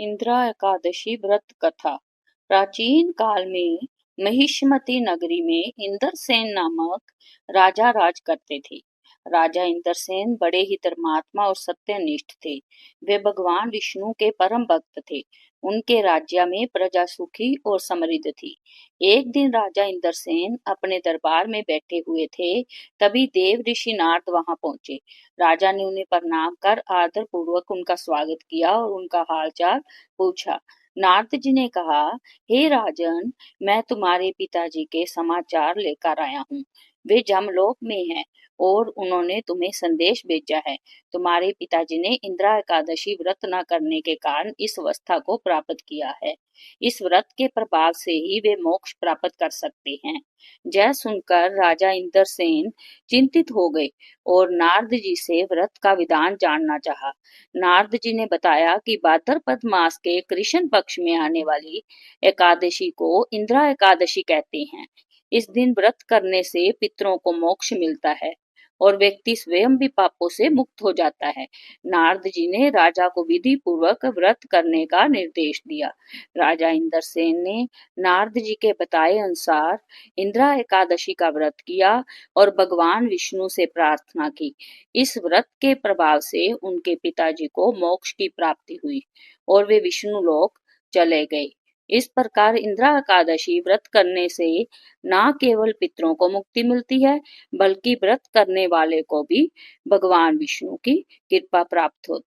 इंदिरा एकादशी व्रत कथा। प्राचीन काल में महिष्मती नगरी में इंद्रसेन नामक राजा राज करते थे। राजा इंद्रसेन बड़े ही धर्मात्मा और सत्यनिष्ठ थे। वे भगवान विष्णु के परम भक्त थे। उनके राज्य में प्रजा सुखी और समृद्ध थी। एक दिन राजा इंद्रसेन अपने दरबार में बैठे हुए थे, तभी देव ऋषि नारद वहां पहुंचे। राजा ने उन्हें प्रणाम कर आदर पूर्वक उनका स्वागत किया और उनका हालचाल पूछा। नारद जी ने कहा, हे राजन, मैं तुम्हारे पिताजी के समाचार लेकर आया हूँ। वे जमलोक में हैं और उन्होंने तुम्हें संदेश भेजा है। तुम्हारे पिताजी ने इंदिरा एकादशी व्रत न करने के कारण इस अवस्था को प्राप्त किया है। इस व्रत के प्रभाव से ही वे मोक्ष प्राप्त कर सकते हैं। यह सुनकर राजा इंद्रसेन चिंतित हो गए और नारद जी से व्रत का विधान जानना चाहा। नारद जी ने बताया कि भाद्रपद मास के कृष्ण पक्ष में आने वाली एकादशी को इंदिरा एकादशी कहते हैं। इस दिन व्रत करने से पितरों को मोक्ष मिलता है और व्यक्ति स्वयं भी पापों से मुक्त हो जाता है। नारद जी ने राजा को विधि पूर्वक व्रत करने का निर्देश दिया। राजा इंद्रसेन ने नारद जी के बताए अनुसार इंदिरा एकादशी का व्रत किया और भगवान विष्णु से प्रार्थना की। इस व्रत के प्रभाव से उनके पिताजी को मोक्ष की प्राप्ति हुई और वे विष्णु लोक चले गए। इस प्रकार इंदिरा एकादशी व्रत करने से न केवल पितरों को मुक्ति मिलती है, बल्कि व्रत करने वाले को भी भगवान विष्णु की कृपा प्राप्त होती है।